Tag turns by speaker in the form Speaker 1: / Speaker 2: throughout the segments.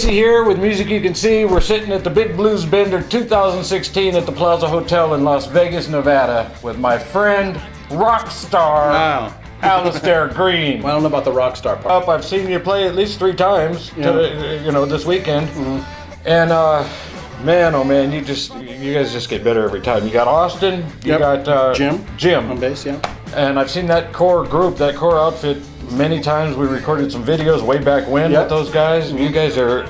Speaker 1: Casey here with Music You Can See. We're sitting at the Big Blues Bender 2016 at the Plaza Hotel in Las Vegas, Nevada with my friend, rock star, Alastair Greene.
Speaker 2: Well, I don't know about the rock star part.
Speaker 1: I've seen you play at least 3 times, this weekend. Mm-hmm. And man, oh man, you guys just get better every time. You got Austin, you got Jim
Speaker 2: on bass, yeah.
Speaker 1: And I've seen that core group, that core outfit many times. We recorded some videos way back when with those guys. Mm-hmm. You guys are,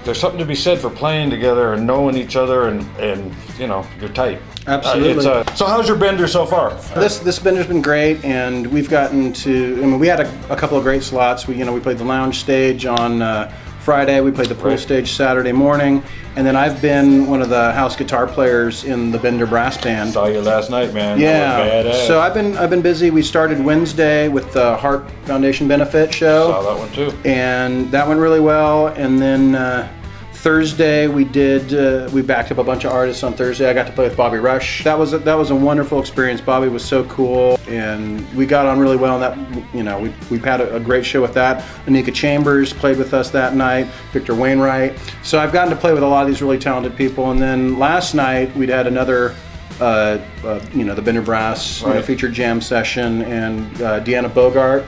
Speaker 1: there's something to be said for playing together and knowing each other, and you're tight.
Speaker 2: Absolutely.
Speaker 1: So how's your bender so far?
Speaker 2: This bender's been great, and we've gotten to. We had a couple of great slots. We played the lounge stage on Friday. We played the pool stage Saturday morning, and then I've been one of the house guitar players in the Bender brass band.
Speaker 1: Saw you last night, man.
Speaker 2: Yeah.
Speaker 1: That was badass.
Speaker 2: So I've been busy. We started Wednesday with the Heart Foundation benefit show.
Speaker 1: Saw that one too.
Speaker 2: And that went really well. And then Thursday we backed up a bunch of artists on Thursday. I got to play with Bobby Rush. That was a wonderful experience. Bobby was so cool, and we got on really well. And that we've had a great show with that. Anika Chambers played with us that night. Victor Wainwright. So I've gotten to play with a lot of these really talented people. And then last night we'd had another the Bender Brass featured jam session, and Deanna Bogart.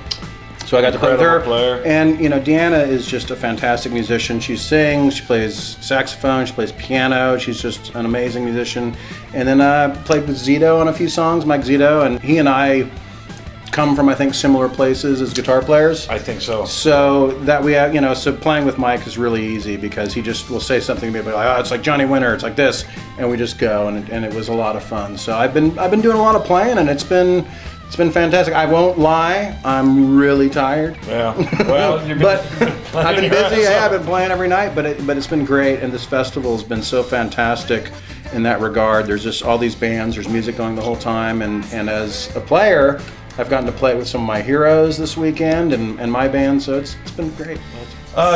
Speaker 2: So I got to play with her.
Speaker 1: Player.
Speaker 2: And Deanna is just a fantastic musician. She sings, she plays saxophone, she plays piano. She's just an amazing musician. And then I played with Zito on a few songs, Mike Zito, and he and I come from, I think, similar places as guitar players.
Speaker 1: I think so.
Speaker 2: So that we have, so playing with Mike is really easy because he just will say something to me like, oh, it's like Johnny Winter, it's like this, and we just go, and it was a lot of fun. So I've been doing a lot of playing, and it's been fantastic. I won't lie, I'm really tired.
Speaker 1: Yeah. Well,
Speaker 2: but I've been busy. I've been playing every night, but it's been great, and this festival has been so fantastic in that regard. There's just all these bands, there's music going the whole time, and as a player, I've gotten to play with some of my heroes this weekend and my band, so it's been great.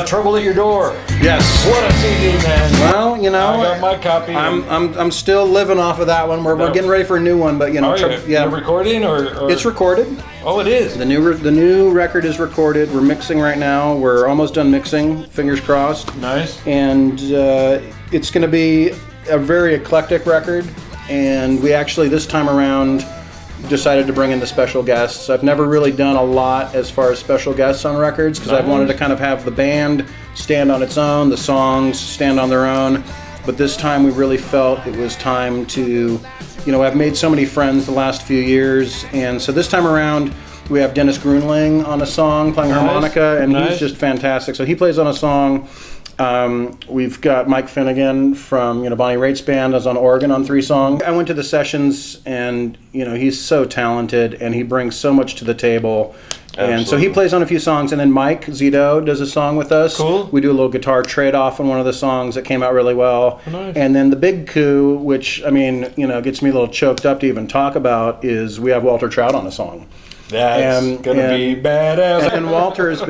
Speaker 1: Trouble at Your Door.
Speaker 2: Yes.
Speaker 1: What a CD, man.
Speaker 2: Well,
Speaker 1: I got my copy.
Speaker 2: I'm still living off of that one. We're getting ready for a new one, but
Speaker 1: You're recording or
Speaker 2: it's recorded.
Speaker 1: Oh, it is.
Speaker 2: The new record is recorded. We're mixing right now. We're almost done mixing. Fingers crossed.
Speaker 1: Nice.
Speaker 2: And it's going to be a very eclectic record. And we actually this time around decided to bring in the special guests. I've never really done a lot as far as special guests on records because I've wanted to kind of have the band stand on its own, the songs stand on their own. But this time we really felt it was time to, I've made so many friends the last few years, and so this time around we have Dennis Grunling on a song playing harmonica, and he's just fantastic. So he plays on a song. We've got Mike Finnegan from Bonnie Raitt's band is on organ on 3 songs. I went to the sessions, and he's so talented and he brings so much to the table. Absolutely. And so he plays on a few songs, and then Mike Zito does a song with us.
Speaker 1: Cool.
Speaker 2: We do a little guitar trade-off on one of the songs that came out really well.
Speaker 1: Nice.
Speaker 2: And then the big coup, which gets me a little choked up to even talk about, is we have Walter Trout on a song.
Speaker 1: That's gonna be badass.
Speaker 2: And Walter's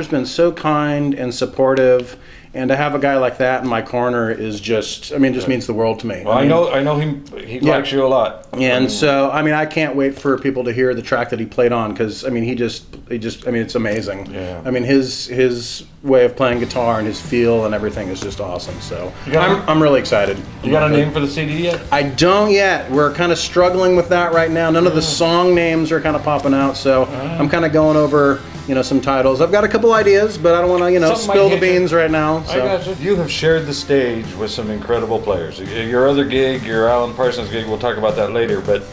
Speaker 2: been so kind and supportive, and to have a guy like that in my corner is just means the world to me.
Speaker 1: Well, I know him. He likes you a lot.
Speaker 2: And so I can't wait for people to hear the track that he played on, because it's amazing.
Speaker 1: Yeah.
Speaker 2: His way of playing guitar and his feel and everything is just awesome. So I'm really excited.
Speaker 1: You got a name for the CD yet?
Speaker 2: I don't yet. We're kind of struggling with that right now. None of the song names are kind of popping out, so I'm kind of going over some titles. I've got a couple ideas, but I don't want to spill the beans right now. So.
Speaker 1: I got you. You have shared the stage with some incredible players. Your other gig, your Alan Parsons gig, we'll talk about that later. But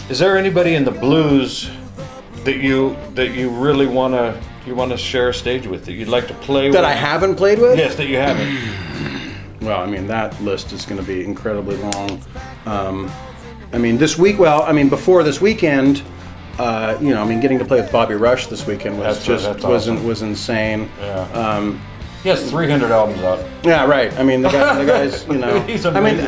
Speaker 1: is there anybody in the blues that you really want to share a stage with, that you'd like to play with?
Speaker 2: That I haven't played with?
Speaker 1: Yes, that you haven't.
Speaker 2: Well, that list is going to be incredibly long. Before this weekend, getting to play with Bobby Rush this weekend was insane.
Speaker 1: Yeah. He has 300 albums out.
Speaker 2: Yeah, right. The guy's,
Speaker 1: He's amazing.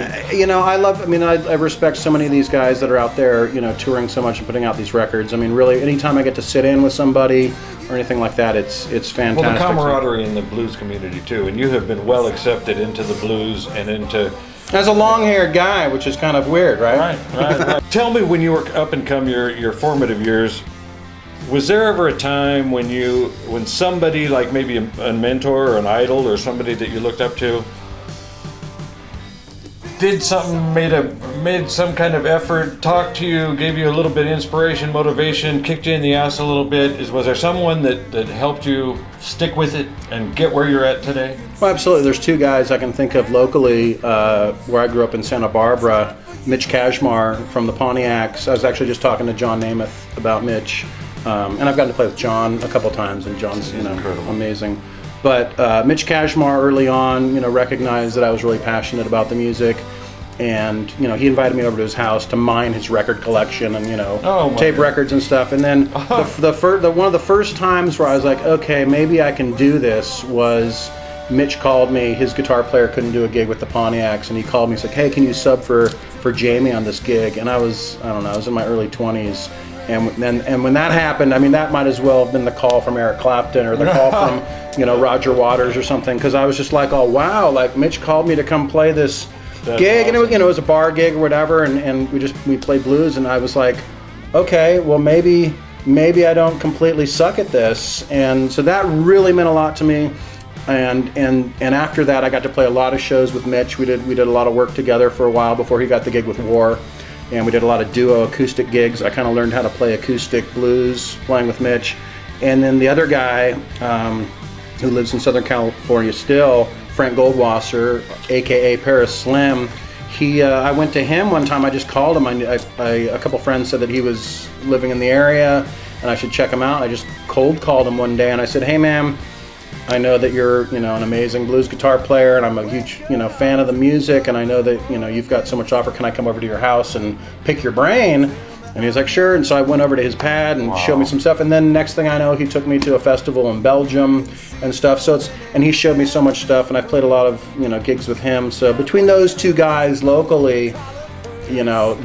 Speaker 2: I respect so many of these guys that are out there, touring so much and putting out these records. Really, anytime I get to sit in with somebody or anything like that, it's fantastic.
Speaker 1: Well, the camaraderie in the blues community too, and you have been well accepted into the blues and into.
Speaker 2: As a long-haired guy, which is kind of weird, right?
Speaker 1: Right. Tell me, when you were up and come your formative years, Was there ever a time when somebody like maybe a mentor or an idol or somebody that you looked up to did something, made some kind of effort, talked to you, gave you a little bit of inspiration, motivation, kicked you in the ass a little bit? Was there someone that helped you stick with it and get where you're at today?
Speaker 2: Well, absolutely. There's two guys I can think of locally where I grew up in Santa Barbara. Mitch Kashmar from the Pontiacs. I was actually just talking to John Namath about Mitch. And I've gotten to play with John a couple times, and John's
Speaker 1: incredible.
Speaker 2: Amazing. But Mitch Kashmar early on, recognized that I was really passionate about the music, and he invited me over to his house to mine his record collection and tape records and stuff. And then one of the first times where I was like, okay, maybe I can do this was Mitch called me. His guitar player couldn't do a gig with the Pontiacs, and he called me. He's like, hey, can you sub for Jamie on this gig? And I was in my early 20s. And when that happened, that might as well have been the call from Eric Clapton or the call from, Roger Waters or something, because I was just like, oh wow, like Mitch called me to come play this gig, awesome. And it was a bar gig or whatever, and we played blues, and I was like, okay, well maybe I don't completely suck at this, and so that really meant a lot to me. And after that, I got to play a lot of shows with Mitch. We did a lot of work together for a while before he got the gig with War. And we did a lot of duo acoustic gigs. I kind of learned how to play acoustic blues playing with Mitch. And then the other guy who lives in Southern California still, Frank Goldwasser, aka Paris Slim, I went to him one time. I just called him. A couple friends said that he was living in the area and I should check him out. I just cold called him one day and I said, hey man, I know that you're, an amazing blues guitar player, and I'm a huge, fan of the music, and I know that, you've got so much to offer. Can I come over to your house and pick your brain? And he was like, sure. And so I went over to his pad and showed me some stuff. And then next thing I know, he took me to a festival in Belgium and stuff. And he showed me so much stuff, and I played a lot of, gigs with him. So between those two guys locally,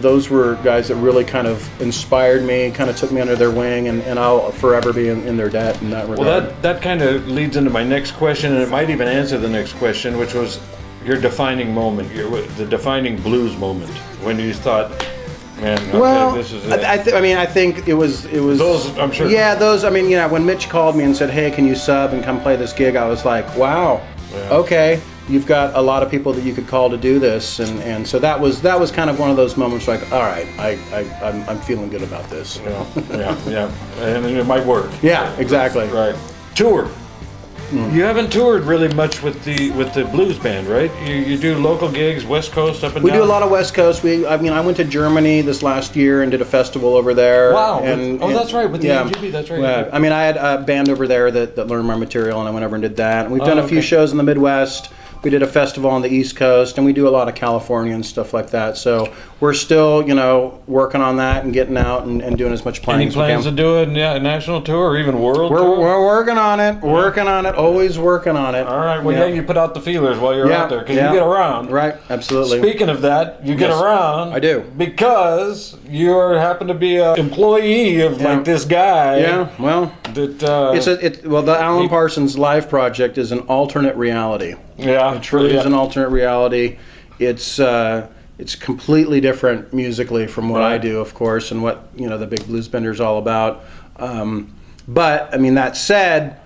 Speaker 2: those were guys that really kind of inspired me, kind of took me under their wing, and I'll forever be in their debt in that regard.
Speaker 1: Well, that kind of leads into my next question, and it might even answer the next question, which was your defining moment, the defining blues moment, when you thought, man, okay, this is it.
Speaker 2: I think it was
Speaker 1: those, I'm sure.
Speaker 2: Yeah, those. When Mitch called me and said, hey, can you sub and come play this gig, I was like, wow, okay. You've got a lot of people that you could call to do this, and so that was kind of one of those moments like, all right, I'm feeling good about this.
Speaker 1: Yeah, and it might work.
Speaker 2: Yeah, exactly.
Speaker 1: Right. Tour. You haven't toured really much with the blues band, right? You do local gigs, West Coast, up and down?
Speaker 2: We do a lot of West Coast. I went to Germany this last year and did a festival over there.
Speaker 1: Wow. That's right, with the AGB, that's right.
Speaker 2: Yeah. I had a band over there that learned my material, and I went over and did that. And we've done a few shows in the Midwest. We did a festival on the East Coast, and we do a lot of California and stuff like that. So we're still, working on that and getting out and doing as much playing as we can.
Speaker 1: Any plans to do a national tour or even world tour?
Speaker 2: We're working on it. Working on it. Always working on it.
Speaker 1: All right. Well, you put out the feelers while you're out there, because you get around.
Speaker 2: Right. Absolutely.
Speaker 1: Speaking of that, you get around.
Speaker 2: I do.
Speaker 1: Because you happen to be an employee of like this guy.
Speaker 2: Yeah. Well, the Alan Parsons Live Project is an alternate reality.
Speaker 1: Yeah,
Speaker 2: it truly is an alternate reality. It's completely different musically from what I do, of course, and what the Big Blues Bender is all about. But that said,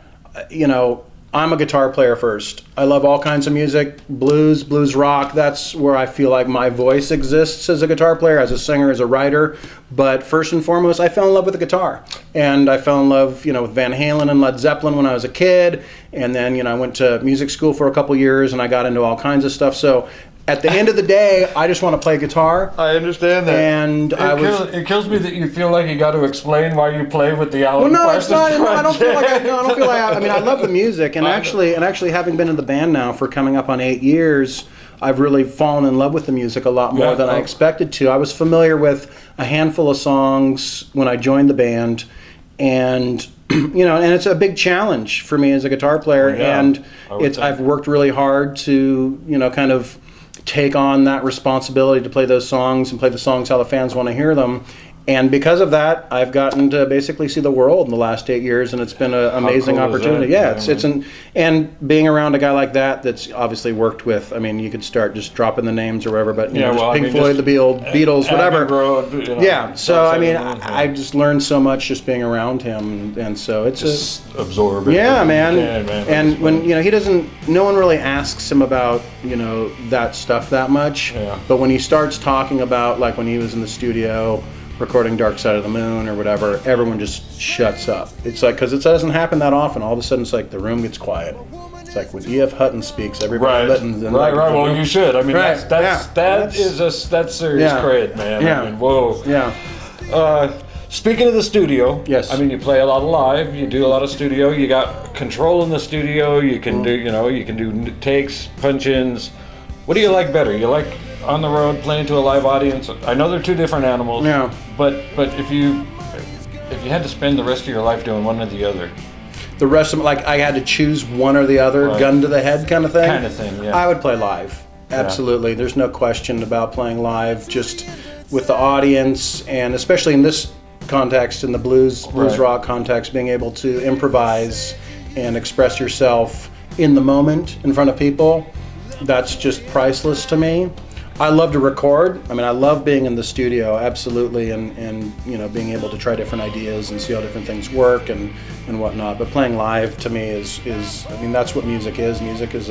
Speaker 2: I'm a guitar player first. I love all kinds of music, blues rock. That's where I feel like my voice exists as a guitar player, as a singer, as a writer. But first and foremost, I fell in love with the guitar. And I fell in love, with Van Halen and Led Zeppelin when I was a kid. And then, I went to music school for a couple years, and I got into all kinds of stuff. So at the end of the day, I just want to play guitar.
Speaker 1: I understand that.
Speaker 2: And
Speaker 1: it kills me that you feel like you got to explain why you play with the Alan Parsons Project.
Speaker 2: I don't feel like I love the music, and actually having been in the band now for coming up on 8 years, I've really fallen in love with the music a lot more than I expected to. I was familiar with a handful of songs when I joined the band, and and it's a big challenge for me as a guitar player, and I've worked really hard to kind of take on that responsibility to play those songs and play the songs how the fans want to hear them. And because of that, I've gotten to basically see the world in the last 8 years, and it's been an amazing
Speaker 1: cool is
Speaker 2: opportunity.
Speaker 1: that?
Speaker 2: Yeah, and being around a guy like that's obviously worked with. I mean, you could start just dropping the names or whatever, but Pink Floyd, the Beatles, whatever.
Speaker 1: Road,
Speaker 2: yeah. So I mean, I just learned so much just being around him, and so it's
Speaker 1: just absorb it.
Speaker 2: Yeah, man.
Speaker 1: Man.
Speaker 2: And when he doesn't, no one really asks him about that stuff that much.
Speaker 1: Yeah.
Speaker 2: But when he starts talking about, like when he was in the studio recording Dark Side of the Moon or whatever, everyone just shuts up. It's like, because it doesn't happen that often. All of a sudden, it's like the room gets quiet. It's like when E.F. Hutton speaks, everybody listens.
Speaker 1: Right. Well, you should. I mean,
Speaker 2: right.
Speaker 1: that's serious cred, man.
Speaker 2: Yeah.
Speaker 1: I mean, whoa.
Speaker 2: Yeah.
Speaker 1: Speaking of the studio,
Speaker 2: yes.
Speaker 1: I mean, you play a lot of live. You do a lot of studio. You got control in the studio. You can do, you can do takes, punch-ins. What do you like better? You like on the road playing to a live audience? I know they're two different animals.
Speaker 2: Yeah.
Speaker 1: But if you had to spend the rest of your life doing one or the other,
Speaker 2: the rest of I had to choose one or the other, right. Gun to the head kind of thing.
Speaker 1: Kind of thing. Yeah.
Speaker 2: I would play live. Absolutely. Yeah. There's no question about playing live. Just with the audience, and especially in this context, in the blues rock context, being able to improvise and express yourself in the moment in front of people, that's just priceless to me. I love to record. I mean, I love being in the studio, absolutely, and being able to try different ideas and see how different things work and whatnot. But playing live to me is I mean, that's what music is. Music is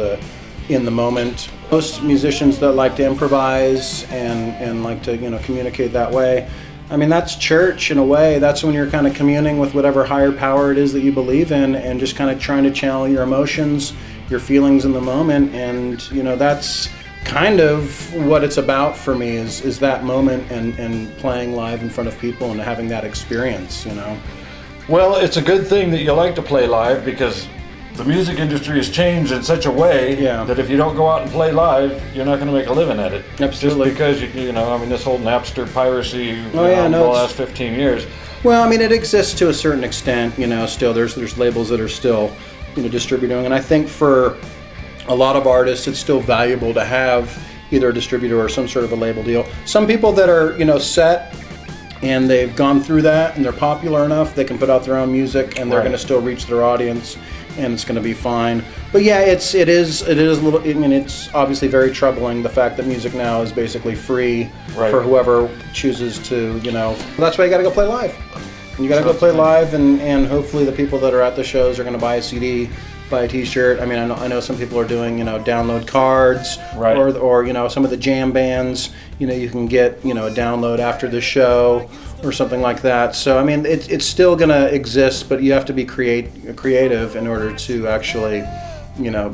Speaker 2: in the moment. Most musicians that like to improvise and like to communicate that way, I mean, that's church in a way. That's when you're kind of communing with whatever higher power it is that you believe in, and just kind of trying to channel your emotions, your feelings in the moment. And that's kind of what it's about for me is that moment and playing live in front of people and having that experience.
Speaker 1: Well, it's a good thing that you like to play live, because the music industry has changed in such a way that if you don't go out and play live, you're not going to make a living at it.
Speaker 2: Absolutely.
Speaker 1: Just because I mean, this whole Napster piracy the last 15 years.
Speaker 2: Well, I mean, it exists to a certain extent. Still there's labels that are still distributing, and I think for a lot of artists, it's still valuable to have either a distributor or some sort of a label deal. Some people that are set and they've gone through that and they're popular enough, they can put out their own music and they're going to still reach their audience, and it's going to be fine. But yeah, it is a little. I mean, it's obviously very troubling, the fact that music now is basically free for whoever chooses to. That's why you got to go play live. And you got to go play live, and hopefully the people that are at the shows are going to buy a CD, buy a T-shirt. I mean, I know some people are doing download cards, or some of the jam bands. You can get a download after the show or something like that. So I mean, it's still going to exist, but you have to be creative in order to actually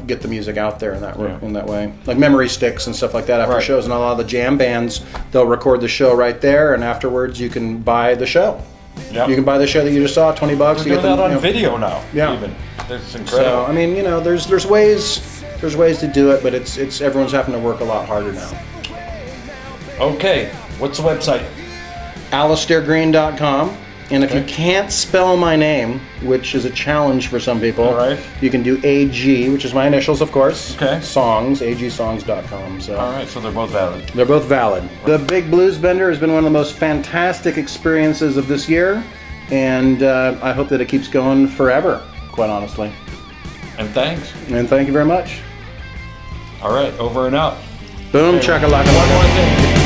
Speaker 2: get the music out there in that way. Like memory sticks and stuff like that after shows, and a lot of the jam bands, they'll record the show right there, and afterwards you can buy the show. Yep. You can buy the show that you just saw, $20.
Speaker 1: We're doing that on video now. Yeah, even. It's incredible.
Speaker 2: So I mean, there's ways to do it, but it's everyone's having to work a lot harder now.
Speaker 1: Okay, what's the website?
Speaker 2: AlastairGreene.com. And if you can't spell my name, which is a challenge for some people, you can do AG, which is my initials, of course.
Speaker 1: Okay.
Speaker 2: Songs, agsongs.com. So.
Speaker 1: All right, so they're both valid.
Speaker 2: They're both valid. The Big Blues Bender has been one of the most fantastic experiences of this year, and I hope that it keeps going forever, quite honestly.
Speaker 1: And thanks.
Speaker 2: And thank you very much.
Speaker 1: All right, over and out.
Speaker 2: Boom, chakalaka.
Speaker 1: One more thing.